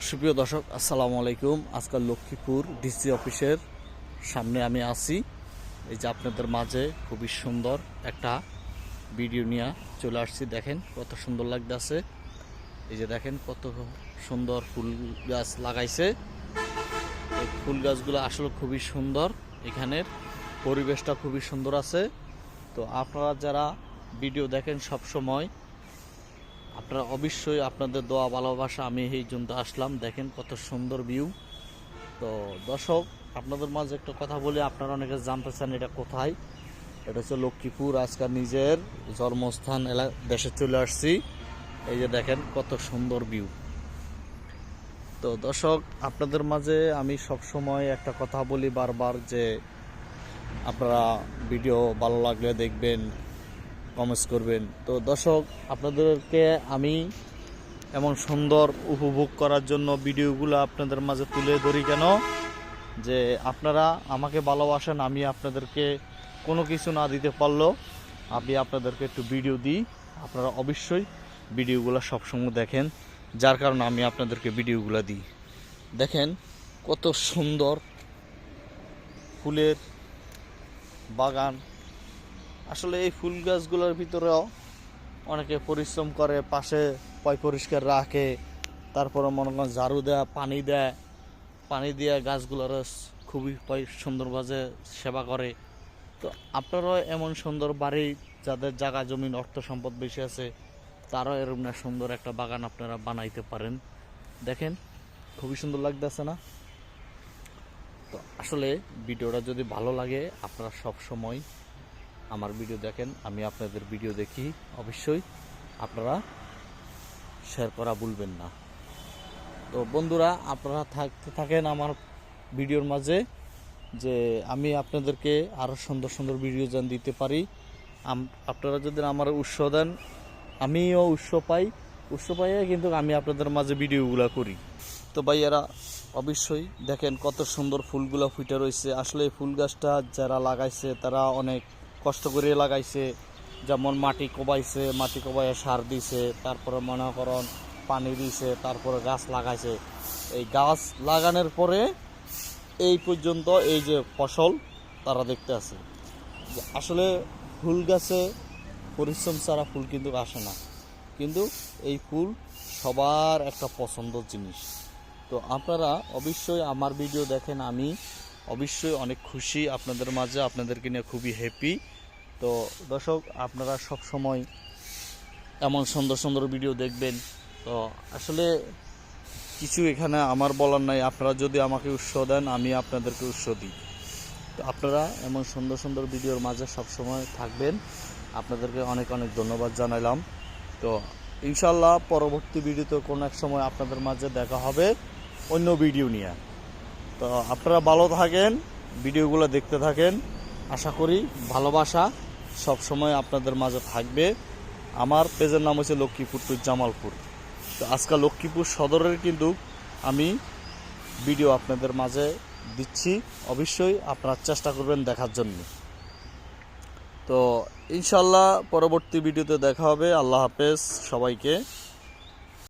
সুপ্রিয় দর্শক, আসসালামু আলাইকুম। আজকাল লক্ষ্মীপুর ডিসি অফিসের সামনে আমি আছি। এই যে আপনাদের মাঝে খুবই সুন্দর একটা ভিডিও নিয়ে চলে আসছি। দেখেন কত সুন্দর লাগতেছে। এই যে দেখেন কত সুন্দর ফুল গাছ লাগাইছে। এই ফুল গাছগুলো আসলে খুবই সুন্দর। এখানের পরিবেশটা খুবই সুন্দর আছে। তো আপনারা যারা ভিডিও দেখেন সব সময়, আপনারা অবশ্যই আপনাদের দোয়া ভালোবাসা, আমি এই জন্য আসলাম। দেখেন কত সুন্দর ভিউ। তো দর্শক, আপনাদের মাঝে একটা কথা বলি, আপনারা অনেকে জানতে চান এটা কোথায়। এটা হচ্ছে লক্ষ্মীপুর। আজকাল নিজের জন্মস্থান দেশে চলে আসছি। এই যে দেখেন কত সুন্দর ভিউ। তো দর্শক, আপনাদের মাঝে আমি সব সময় একটা কথা বলি বারবার, যে আপনারা ভিডিও ভালো লাগলে দেখবেন, কমেন্টস করবেন। তো দর্শক, আপনাদেরকে আমি এমন সুন্দর উপভোগ করার জন্য ভিডিওগুলো আপনাদের মাঝে তুলে ধরি কেন, যে আপনারা আমাকে ভালোবাসেন। আমি আপনাদেরকে কোনো কিছু না দিতে পারলেও আমি আপনাদেরকে একটু ভিডিও দিই। আপনারা অবশ্যই ভিডিওগুলো সবসময় দেখেন, যার কারণে আমি আপনাদেরকে ভিডিওগুলো দিই। দেখেন কত সুন্দর ফুলের বাগান। আসলে এই ফুল গাছগুলোর ভিতরেও অনেকে পরিশ্রম করে, পাশে পরিষ্কার রাখে, তারপরে মনে করেন ঝাড়ু দেয়, পানি দিয়ে গাছগুলোর খুবই সুন্দরভাবে সেবা করে। তো আপনারাও এমন সুন্দর বাড়ি, যাদের জায়গা জমিন অর্থ সম্পদ বেশি আছে, তারাও এরকম না সুন্দর একটা বাগান আপনারা বানাইতে পারেন। দেখেন খুবই সুন্দর লাগতেছে না? তো আসলে ভিডিওটা যদি ভালো লাগে, আপনারা সব সময় আমার ভিডিও দেখেন, আমি আপনাদের ভিডিও দেখি, অবশ্যই আপনারা শেয়ার করা ভুলবেন না। তো বন্ধুরা, আপনারা থাকতে থাকেন আমার ভিডিওর মাঝে, যে আমি আপনাদেরকে আরও সুন্দর সুন্দর ভিডিও যেন দিতে পারি। আপনারা যদি আমার উৎসাহ দেন, আমিও উৎসাহ পাইয়ে কিন্তু আমি আপনাদের মাঝে ভিডিওগুলো করি। তো ভাইয়ারা, অবশ্যই দেখেন কত সুন্দর ফুলগুলো ফুটে রয়েছে। আসলে এই ফুল গাছটা যারা লাগাইছে তারা অনেক কষ্ট করে লাগাইছে। যেমন মাটি কোবাইয়ে সার দিছে, তারপরে মনে করেন পানি দিছে, তারপরে গাছ লাগাইছে। এই গাছ লাগানোর পরে এই পর্যন্ত এই যে ফসল তারা দেখতে আছে। আসলে ফুল গাছে পরিশ্রম ছাড়া ফুল কিন্তু আসে না, কিন্তু এই ফুল সবার একটা পছন্দের জিনিস। তো আপনারা অবশ্যই আমার ভিডিও দেখেন, আমি অবশ্যই অনেক খুশি আপনাদের মাঝে, আপনাদেরকে নিয়ে খুবই হ্যাপি। তো দর্শক, আপনারা সব সময় এমন সুন্দর সুন্দর ভিডিও দেখবেন। তো আসলে কিছু এখানে আমার বলার নাই, আপনারা যদি আমাকে উৎসাহ দেন, আমি আপনাদেরকে উৎসাহ দিই। তো আপনারা এমন সুন্দর সুন্দর ভিডিওর মাঝে সবসময় থাকবেন। আপনাদেরকে অনেক অনেক ধন্যবাদ জানাইলাম। তো ইনশাল্লাহ পরবর্তী ভিডিওতে কোনো এক সময় আপনাদের মাঝে দেখা হবে অন্য ভিডিও নিয়ে। তো আপনারা ভালো থাকেন, ভিডিওগুলো দেখতে থাকেন। আশা করি ভালোবাসা সবসময় আপনাদের মাঝে থাকবে। আমার পেজের নাম হচ্ছে লক্ষ্মীপুর টু জামালপুর। তো আজকাল লক্ষ্মীপুর সদরের কিন্তু আমি ভিডিও আপনাদের মাঝে দিচ্ছি। অবশ্যই আপনারা চেষ্টা করবেন দেখার জন্য। তো ইনশাল্লাহ পরবর্তী ভিডিওতে দেখা হবে। আল্লাহ হাফেজ সবাইকে।